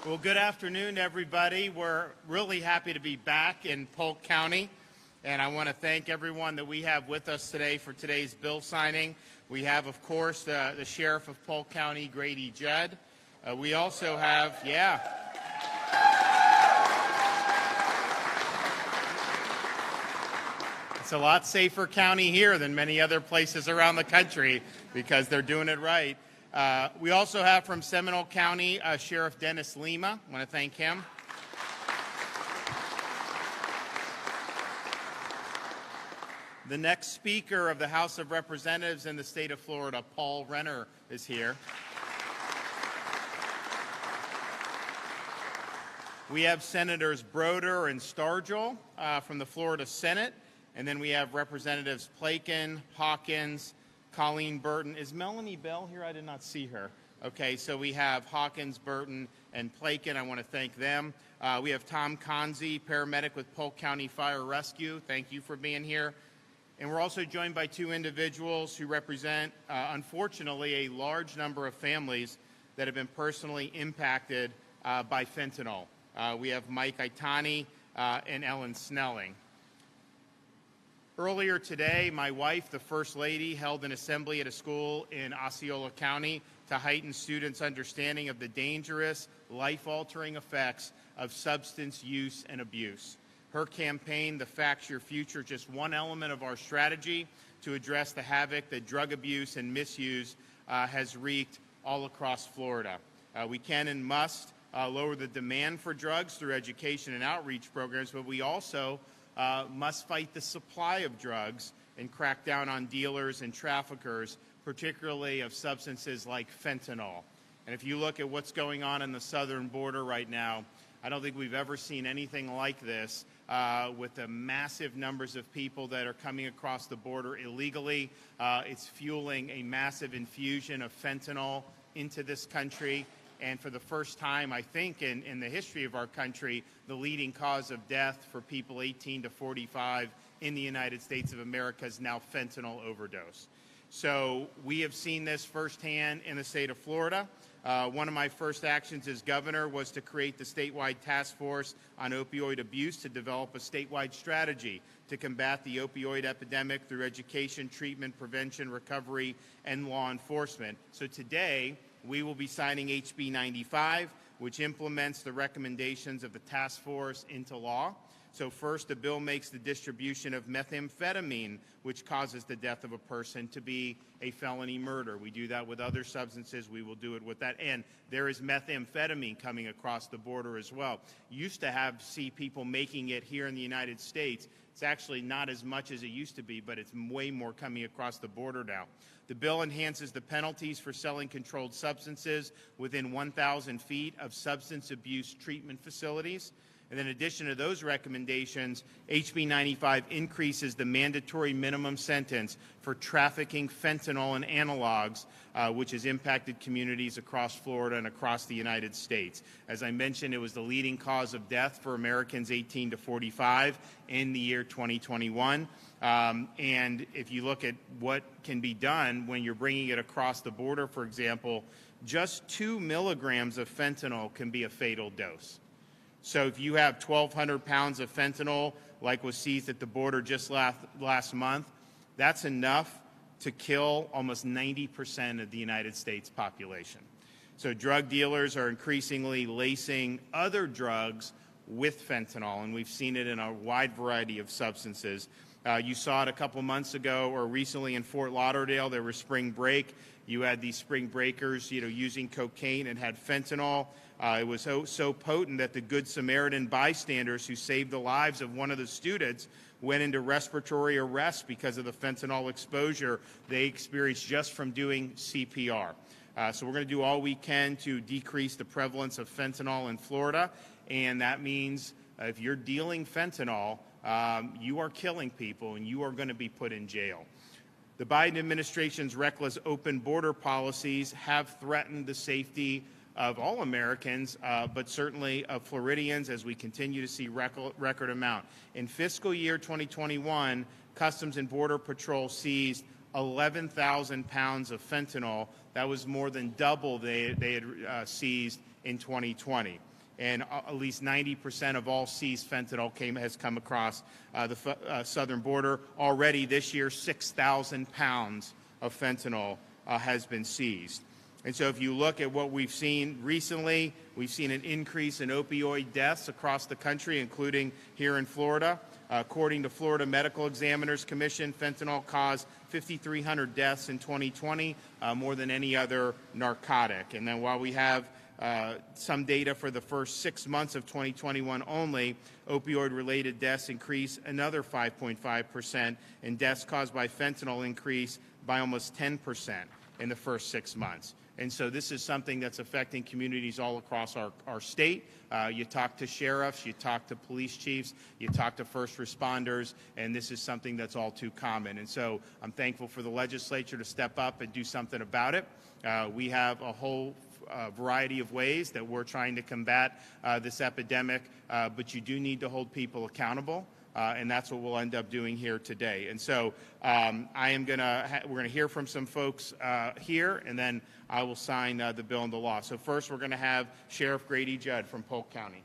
Well, good afternoon, everybody. We're really happy to be back in Polk County, and I want to thank everyone that we have with us today for today's bill signing. We have, of course, the Sheriff of Polk County, Grady Judd. We also have, it's a lot safer county here than many other places around the country because they're doing it right. We also have from Seminole County, Sheriff Dennis Lima. I want to thank him. The next Speaker of the House of Representatives in the state of Florida, Paul Renner, is here. We have Senators Broder and Stargel from the Florida Senate, and then we have Representatives Plakin, Hawkins, Colleen Burton. Is Melanie Bell here? I did not see her. Okay, so we have Hawkins, Burton, and Plakin. I want to thank them. We have Tom Konzi, paramedic with Polk County Fire Rescue. Thank you for being here. And we're also joined by two individuals who represent, unfortunately, a large number of families that have been personally impacted by fentanyl. We have Mike Catani and Ellen Snelling. Earlier today, my wife, the First Lady, held an assembly at a school in Osceola County to heighten students' understanding of the dangerous, life-altering effects of substance use and abuse. Her campaign, The Fact's Your Future, just one element of our strategy to address the havoc that drug abuse and misuse has wreaked all across Florida. We can and must lower the demand for drugs through education and outreach programs, but we also must fight the supply of drugs and crack down on dealers and traffickers, particularly of substances like fentanyl. And if you look at what's going on in the southern border right now, I don't think we've ever seen anything like this with the massive numbers of people that are coming across the border illegally. It's fueling a massive infusion of fentanyl into this country. And for the first time, I think, in the history of our country, the leading cause of death for people 18 to 45 in the United States of America is now fentanyl overdose. So we have seen this firsthand in the state of Florida. One of my first actions as governor was to create the statewide task force on opioid abuse to develop a statewide strategy to combat the opioid epidemic through education, treatment, prevention, recovery, and law enforcement. So today, we will be signing HB 95, which implements the recommendations of the task force into law. So first, the bill makes the distribution of methamphetamine, which causes the death of a person, to be a felony murder. We do that with other substances. We will do it with that. And there is methamphetamine coming across the border as well. Used to see people making it here in the United States. It's actually not as much as it used to be, but it's way more coming across the border now. The bill enhances the penalties for selling controlled substances within 1,000 feet of substance abuse treatment facilities. And in addition to those recommendations, HB 95 increases the mandatory minimum sentence for trafficking fentanyl and analogs, which has impacted communities across Florida and across the United States. As I mentioned, it was the leading cause of death for Americans 18 to 45 in the year 2021. And if you look at what can be done when you're bringing it across the border, for example, just 2 milligrams of fentanyl can be a fatal dose. So if you have 1,200 pounds of fentanyl, like was seized at the border just last month, that's enough to kill almost 90% of the United States population. So drug dealers are increasingly lacing other drugs with fentanyl, and we've seen it in a wide variety of substances. You saw it a couple months ago or recently in Fort Lauderdale. There was spring break. You had these spring breakers, using cocaine and had fentanyl. It was so potent that the Good Samaritan bystanders who saved the lives of one of the students went into respiratory arrest because of the fentanyl exposure they experienced just from doing CPR. So we're going to do all we can to decrease the prevalence of fentanyl in Florida, and that means if you're dealing fentanyl, you are killing people and you are going to be put in jail. The Biden administration's reckless open border policies have threatened the safety of all Americans, but certainly of Floridians as we continue to see record amount. In fiscal year 2021, Customs and Border Patrol seized 11,000 pounds of fentanyl. That was more than double they had seized in 2020. and at least 90% of all seized fentanyl has come across the southern border. Already this year, 6,000 pounds of fentanyl has been seized. And so if you look at what we've seen recently, we've seen an increase in opioid deaths across the country, including here in Florida. According to Florida Medical Examiners Commission, fentanyl caused 5,300 deaths in 2020, more than any other narcotic. And then while we have some data for the first 6 months of 2021 only, opioid-related deaths increased another 5.5%, and deaths caused by fentanyl increased by almost 10% in the first 6 months. And so this is something that's affecting communities all across our state. You talk to sheriffs, you talk to police chiefs, you talk to first responders, and this is something that's all too common. And so I'm thankful for the legislature to step up and do something about it. We have a whole variety of ways that we're trying to combat this epidemic, but you do need to hold people accountable. And that's what we'll end up doing here today. And so we're going to hear from some folks here, and then I will sign the bill into law. So first, we're going to have Sheriff Grady Judd from Polk County.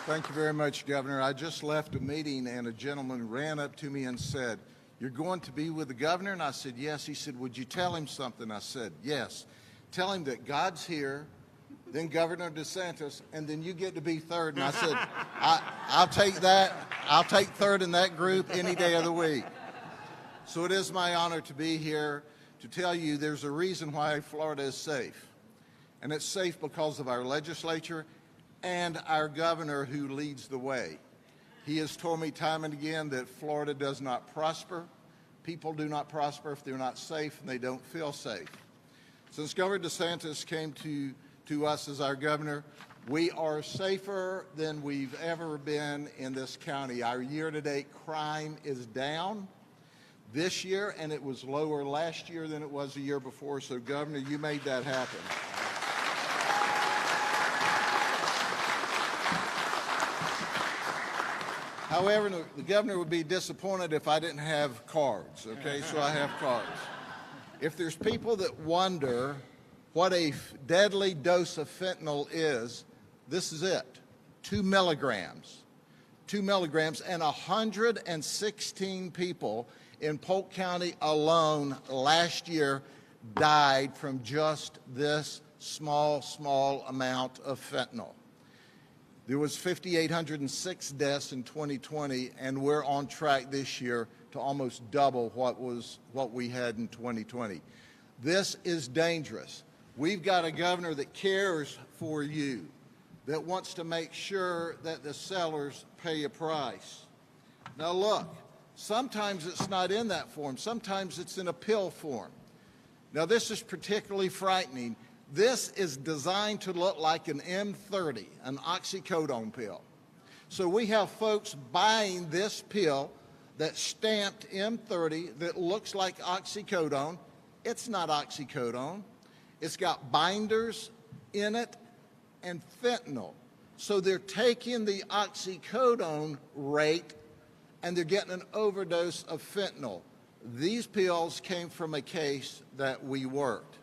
Thank you very much, Governor. I just left a meeting, and a gentleman ran up to me and said, "You're going to be with the governor?" And I said, "Yes." He said, "Would you tell him something?" I said, "Yes. Tell him that God's here, then Governor DeSantis, and then you get to be third." And I said, I'll take that. I'll take third in that group any day of the week. So it is my honor to be here to tell you there's a reason why Florida is safe. And it's safe because of our legislature and our governor who leads the way. He has told me time and again that Florida does not prosper. People do not prosper if they're not safe and they don't feel safe. Since Governor DeSantis came to us as our governor, we are safer than we've ever been in this county. Our year-to-date crime is down this year, and it was lower last year than it was the year before. So, Governor, you made that happen. However, the governor would be disappointed if I didn't have cards, okay? So I have cards. If there's people that wonder what a deadly dose of fentanyl is, this is it. 2 milligrams. 2 milligrams, and 116 people in Polk County alone last year died from just this small amount of fentanyl. There was 5,806 deaths in 2020, and we're on track this year to almost double what we had in 2020. This is dangerous. We've got a governor that cares for you, that wants to make sure that the sellers pay a price. Now look, sometimes it's not in that form. Sometimes it's in a pill form. Now this is particularly frightening. This is designed to look like an M30, an oxycodone pill. So we have folks buying this pill that's stamped M30 that looks like oxycodone. It's not oxycodone. It's got binders in it and fentanyl. So they're taking the oxycodone rate and they're getting an overdose of fentanyl. These pills came from a case that we worked.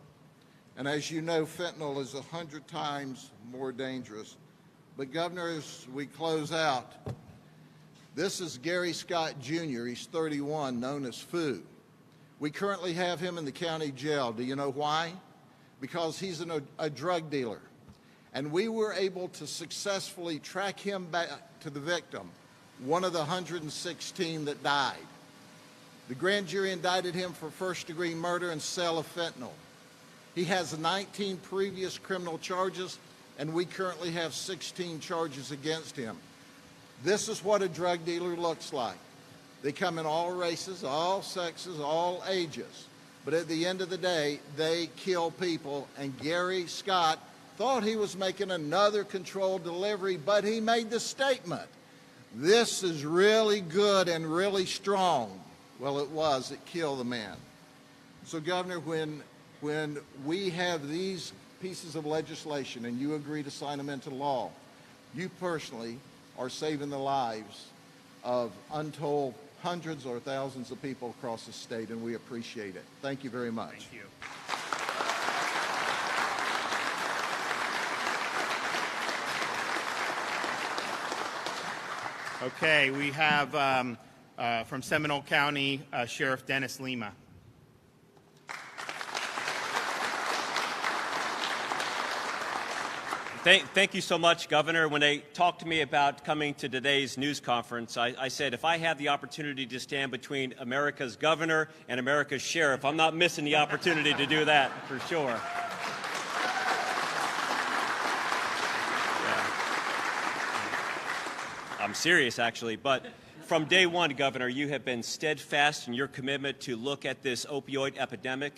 And as you know, fentanyl is 100 times more dangerous. But Governor, as we close out, this is Gary Scott Jr. He's 31, known as Foo. We currently have him in the county jail. Do you know why? Because he's a drug dealer. And we were able to successfully track him back to the victim, one of the 116 that died. The grand jury indicted him for first-degree murder and sale of fentanyl. He has 19 previous criminal charges, and we currently have 16 charges against him. This is what a drug dealer looks like. They come in all races, all sexes, all ages. But at the end of the day, they kill people, and Gary Scott thought he was making another controlled delivery, but he made the statement, "This is really good and really strong." Well, it was. It killed the man. So, Governor, when we have these pieces of legislation and you agree to sign them into law, you personally are saving the lives of untold hundreds or thousands of people across the state, and we appreciate it. Thank you very much. Thank you. Okay, we have from Seminole County, Sheriff Dennis Lima. Thank you so much, Governor. When they talked to me about coming to today's news conference, I said if I have the opportunity to stand between America's governor and America's sheriff, I'm not missing the opportunity to do that for sure. I'm serious, actually, but from day one, Governor, you have been steadfast in your commitment to look at this opioid epidemic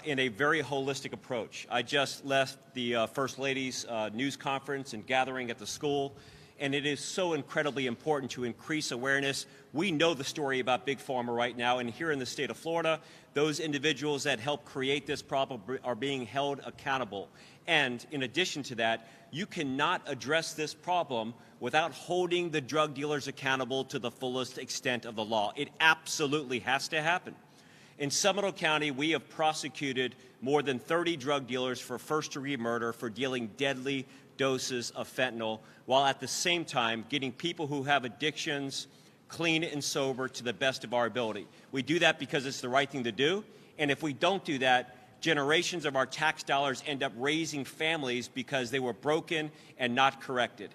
in a very holistic approach. I just left the First Lady's news conference and gathering at the school, and it is so incredibly important to increase awareness. We know the story about Big Pharma right now, and here in the state of Florida, those individuals that helped create this problem are being held accountable. And in addition to that, you cannot address this problem without holding the drug dealers accountable to the fullest extent of the law. It absolutely has to happen. In Seminole County, we have prosecuted more than 30 drug dealers for first-degree murder for dealing deadly doses of fentanyl, while at the same time getting people who have addictions clean and sober to the best of our ability. We do that because it's the right thing to do, and if we don't do that, generations of our tax dollars end up raising families because they were broken and not corrected.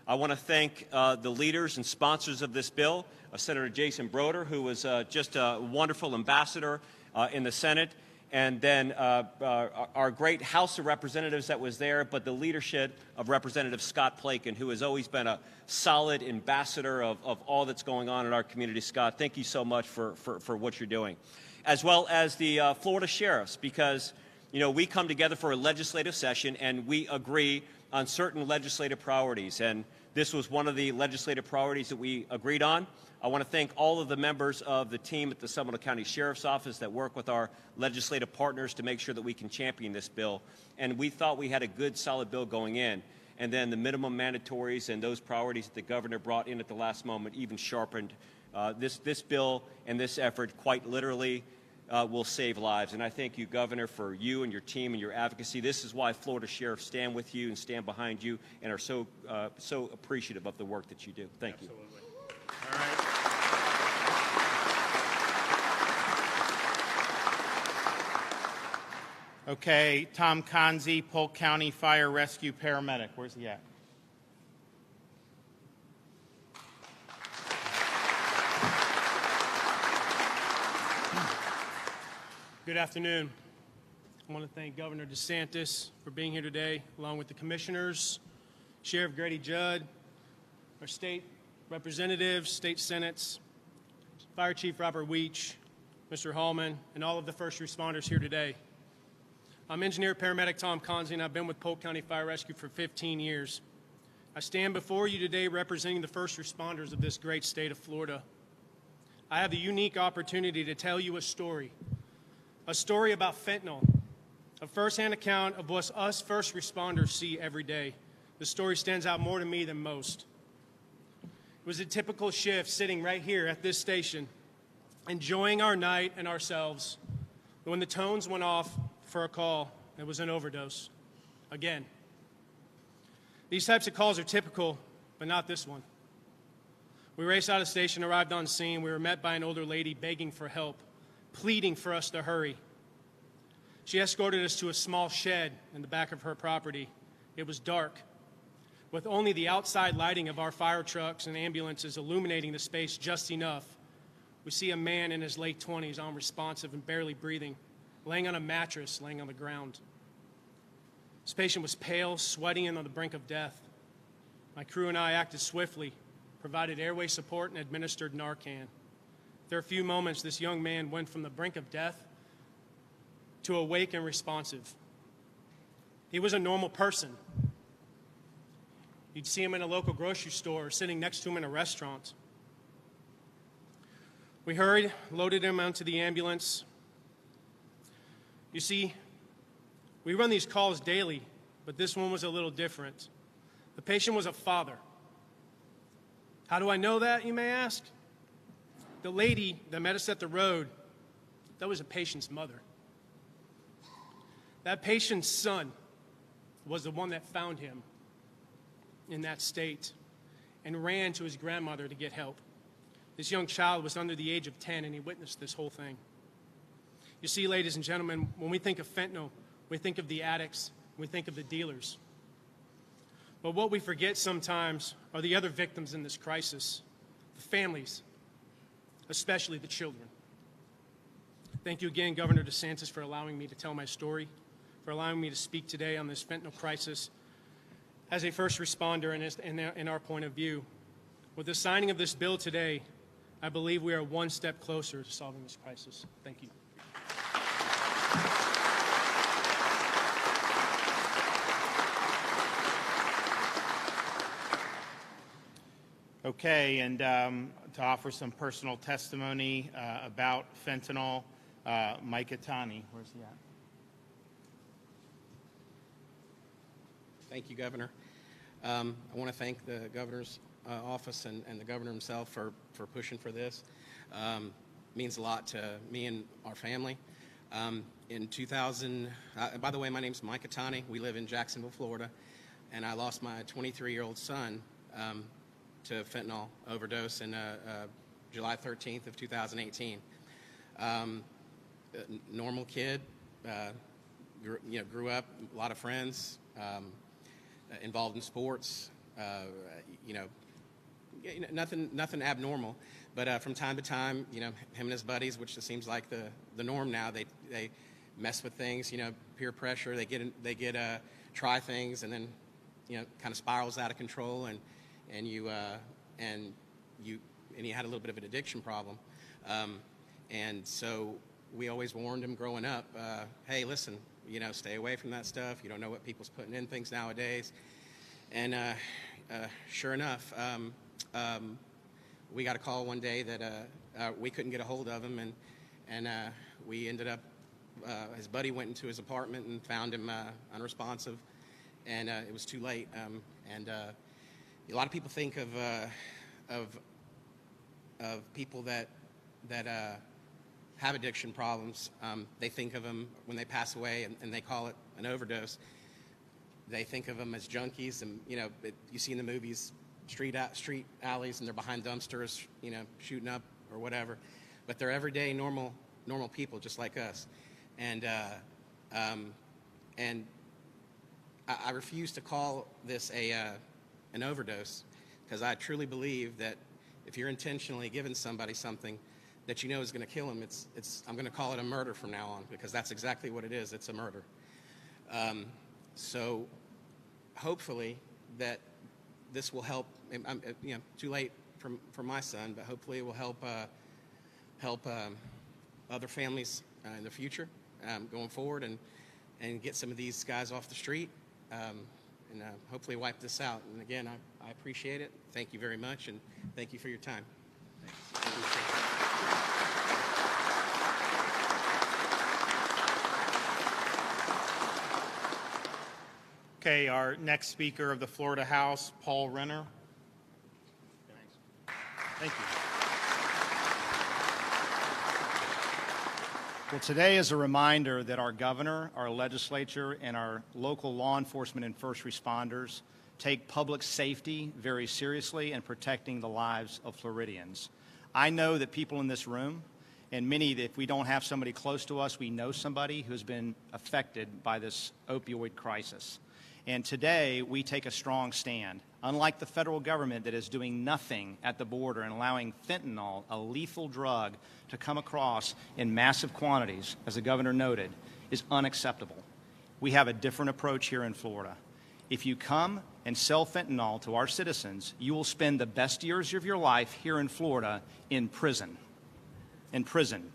I want to thank the leaders and sponsors of this bill, Senator Jason Broder, who was just a wonderful ambassador in the Senate, and then our great House of Representatives that was there, but the leadership of Representative Scott Plakin, who has always been a solid ambassador of all that's going on in our community. Scott, thank you so much for what you're doing. As well as the Florida sheriffs, because we come together for a legislative session and we agree on certain legislative priorities, and this was one of the legislative priorities that we agreed on. I want to thank all of the members of the team at the Seminole County Sheriff's Office that work with our legislative partners to make sure that we can champion this bill. And we thought we had a good, solid bill going in. And then the minimum mandatories and those priorities that the governor brought in at the last moment even sharpened this bill, and this effort quite literally will save lives. And I thank you, Governor, for you and your team and your advocacy. This is why Florida sheriffs stand with you and stand behind you and are so appreciative of the work that you do. Thank you. All right. Okay, Tom Konzi, Polk County Fire Rescue Paramedic. Where's he at? Good afternoon. I want to thank Governor DeSantis for being here today, along with the commissioners, Sheriff Grady Judd, our state representatives, state senates, Fire Chief Robert Weech, Mr. Hallman, and all of the first responders here today. I'm Engineer Paramedic Tom Konzi, and I've been with Polk County Fire Rescue for 15 years. I stand before you today representing the first responders of this great state of Florida. I have the unique opportunity to tell you a story about fentanyl, a firsthand account of what us first responders see every day. The story stands out more to me than most. It was a typical shift sitting right here at this station, enjoying our night and ourselves. But when the tones went off for a call, it was an overdose. Again. These types of calls are typical, but not this one. We raced out of station, arrived on scene. We were met by an older lady begging for help, pleading for us to hurry. She escorted us to a small shed in the back of her property. It was dark, with only the outside lighting of our fire trucks and ambulances illuminating the space just enough. We see a man in his late 20s, unresponsive and barely breathing, laying on a mattress, laying on the ground. This patient was pale, sweating and on the brink of death. My crew and I acted swiftly, provided airway support, and administered Narcan. After a few moments, this young man went from the brink of death to awake and responsive. He was a normal person. You'd see him in a local grocery store or sitting next to him in a restaurant. We hurried, loaded him onto the ambulance. You see, we run these calls daily, but this one was a little different. The patient was a father. How do I know that, you may ask? the lady that met us at the road, that was a patient's mother. That patient's son was the one that found him in that state and ran to his grandmother to get help. This young child was under the age of 10, and he witnessed this whole thing. You see, ladies and gentlemen, when we think of fentanyl, we think of the addicts, we think of the dealers. But what we forget sometimes are the other victims in this crisis, the families, especially the children. Thank you again, Governor DeSantis, for allowing me to tell my story, for allowing me to speak today on this fentanyl crisis as a first responder in our point of view. With the signing of this bill today, I believe we are one step closer to solving this crisis. Thank you. Okay, and to offer some personal testimony about fentanyl, Mike Catani. Where's he at? Thank you, Governor. I want to thank the governor's office and the governor himself for pushing for this. Means a lot to me and our family. In 2000, by the way, my name's Mike Catani. We live in Jacksonville, Florida, and I lost my 23-year-old son to fentanyl overdose in July 13th of 2018. Normal kid, grew up, a lot of friends, involved in sports, nothing abnormal. But from time to time, him and his buddies, which just seems like the norm now, they mess with things, peer pressure. They get try things, and then kind of spirals out of control, and he had a little bit of an addiction problem, and so we always warned him growing up, hey, listen, stay away from that stuff. You don't know what people's putting in things nowadays. And sure enough, we got a call one day that we couldn't get a hold of him, and we ended up, his buddy went into his apartment and found him unresponsive, and it was too late. And a lot of people think of people that have addiction problems. They think of them when they pass away, and they call it an overdose. They think of them as junkies, and you see in the movies street alleys, and they're behind dumpsters, shooting up or whatever. But they're everyday normal people just like us, and I refuse to call this an overdose, because I truly believe that if you're intentionally giving somebody something that is going to kill him, I'm going to call it a murder from now on, because that's exactly what it is. It's a murder. So hopefully that this will help. Too late for my son, but hopefully it will help other families in the future going forward, and get some of these guys off the street, and hopefully wipe this out. And again, I appreciate it. Thank you very much, and thank you for your time. Okay, our next speaker of the Florida House, Paul Renner. Thank you. Well, today is a reminder that our governor, our legislature, and our local law enforcement and first responders take public safety very seriously and protecting the lives of Floridians. I know that people in this room, and many, if we don't have somebody close to us, we know somebody who's been affected by this opioid crisis. And today, we take a strong stand. Unlike the federal government that is doing nothing at the border and allowing fentanyl, a lethal drug, to come across in massive quantities, as the governor noted, is unacceptable. We have a different approach here in Florida. If you come and sell fentanyl to our citizens, you will spend the best years of your life here in Florida in prison. In prison.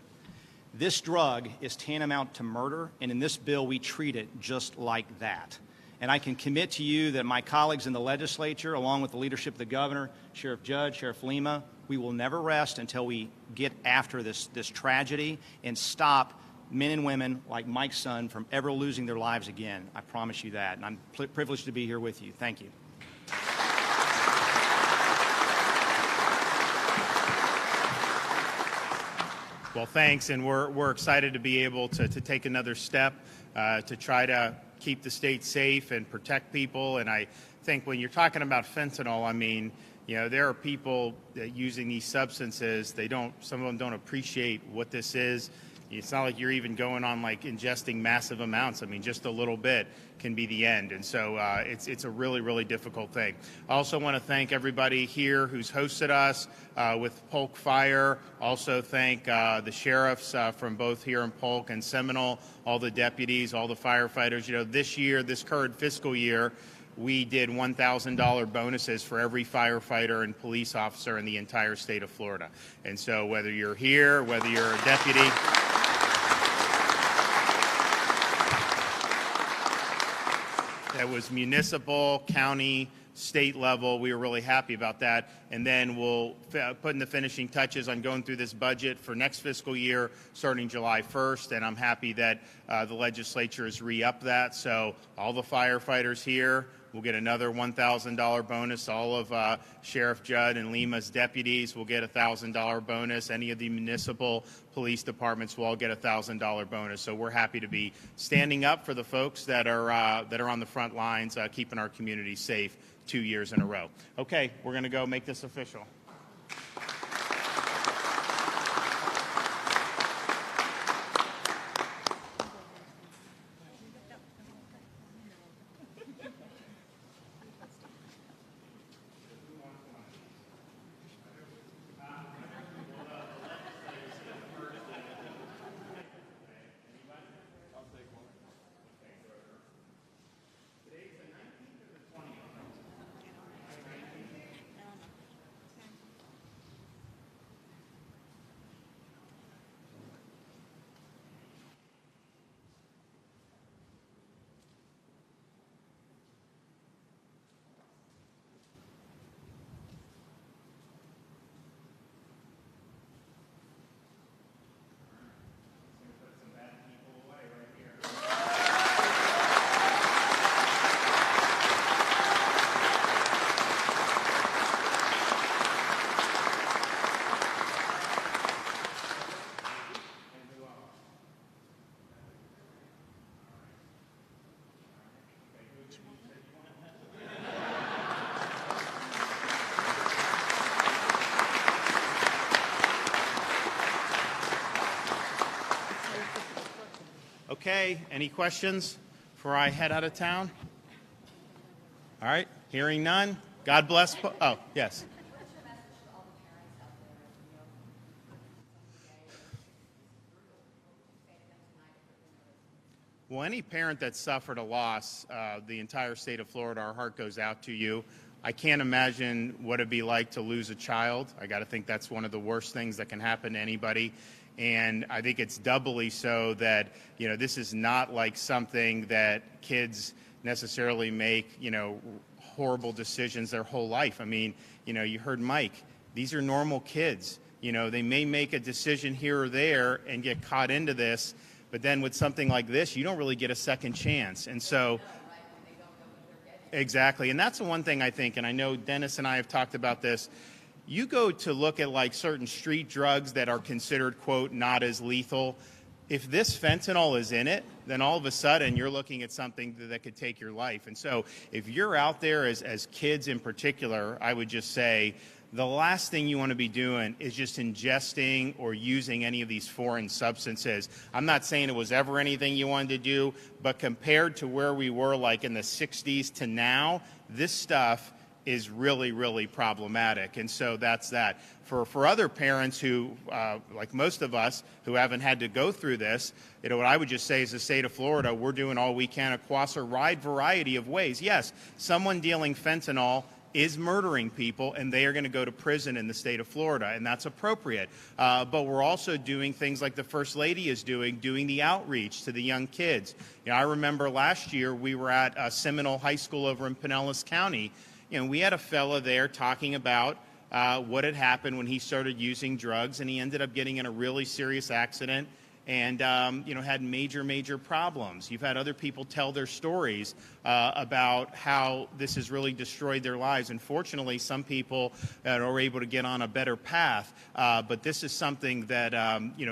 This drug is tantamount to murder, and in this bill, we treat it just like that. And I can commit to you that my colleagues in the legislature, along with the leadership of the governor, Sheriff Judge, Sheriff Lima, we will never rest until we get after this tragedy and stop men and women like Mike's son from ever losing their lives again. I promise you that. And I'm privileged to be here with you. Thank you. Well, thanks, and we're excited to be able to take another step to try to keep the state safe and protect people. And I think when you're talking about fentanyl, I mean, there are people that using these substances, some of them don't appreciate what this is. It's not like you're even going on like ingesting massive amounts. I mean, just a little bit can be the end. And so it's a really, really difficult thing. I also want to thank everybody here who's hosted us with Polk Fire. Also thank the sheriffs from both here in Polk and Seminole, all the deputies, all the firefighters. This year, this current fiscal year, we did $1,000 bonuses for every firefighter and police officer in the entire state of Florida. And so whether you're here, whether you're a deputy, that was municipal, county, state level. We were really happy about that. And then we'll put in the finishing touches on going through this budget for next fiscal year starting July 1st. And I'm happy that the legislature has re-upped that. So all the firefighters here will get another $1,000 bonus. All of Sheriff Judd and Lima's deputies will get a $1,000 bonus. Any of the municipal police departments will all get a $1,000 bonus. So we're happy to be standing up for the folks that are on the front lines, keeping our community safe 2 years in a row. Okay, we're going to go make this official. Okay, any questions before I head out of town? All right, hearing none. God bless. Oh, yes. Well, any parent that suffered a loss, the entire state of Florida, our heart goes out to you. I can't imagine what it'd be like to lose a child. I got to think that's one of the worst things that can happen to anybody. And I think it's doubly so that, this is not like something that kids necessarily make, horrible decisions their whole life. I mean, you heard Mike, these are normal kids. They may make a decision here or there and get caught into this, but then with something like this, you don't really get a second chance. And so, exactly. And that's the one thing I think, and I know Dennis and I have talked about this. You go to look at like certain street drugs that are considered, quote, not as lethal. If this fentanyl is in it, then all of a sudden you're looking at something that could take your life. And so if you're out there as kids in particular, I would just say the last thing you want to be doing is just ingesting or using any of these foreign substances. I'm not saying it was ever anything you wanted to do, but compared to where we were like in the 60s to now, this stuff is really, really problematic. And so that's that. For other parents who, like most of us, who haven't had to go through this, what I would just say is the state of Florida, we're doing all we can across a wide variety of ways. Yes, someone dealing fentanyl is murdering people, and they are going to go to prison in the state of Florida, and that's appropriate. But we're also doing things like the First Lady is doing the outreach to the young kids. I remember last year we were at Seminole High School over in Pinellas County. We had a fella there talking about what had happened when he started using drugs, and he ended up getting in a really serious accident and had major problems. You've had other people tell their stories about how this has really destroyed their lives. And fortunately, some people are able to get on a better path. But this is something that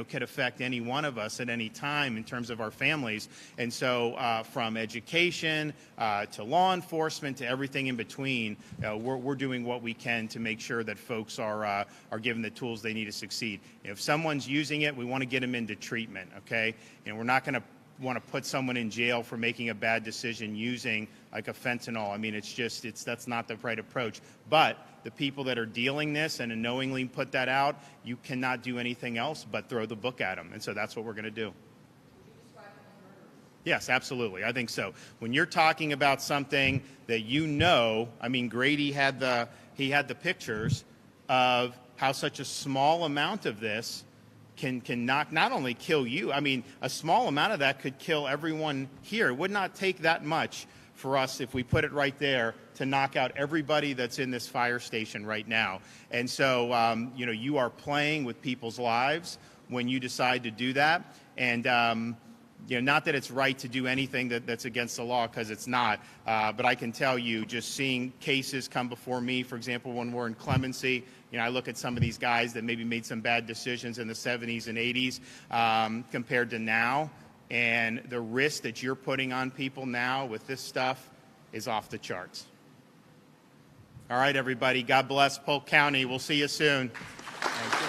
could affect any one of us at any time in terms of our families. And so, from education to law enforcement to everything in between, we're doing what we can to make sure that folks are given the tools they need to succeed. If someone's using it, we want to get them into treatment. Okay, we're not going to want to put someone in jail for making a bad decision using like a fentanyl. I mean, that's not the right approach. But the people that are dealing this and knowingly put that out, you cannot do anything else but throw the book at them. And so that's what we're going to do. Yes, absolutely. I think so. When you're talking about something that I mean, Grady had the pictures of how such a small amount of this can not only kill you. I mean, a small amount of that could kill everyone here. It would not take that much for us, if we put it right there, to knock out everybody that's in this fire station right now. And so, you are playing with people's lives when you decide to do that. And not that it's right to do anything that's against the law, because it's not. But I can tell you, just seeing cases come before me, for example, when we're in clemency, I look at some of these guys that maybe made some bad decisions in the 70s and 80s compared to now. And the risk that you're putting on people now with this stuff is off the charts. All right, everybody. God bless Polk County. We'll see you soon. Thank you.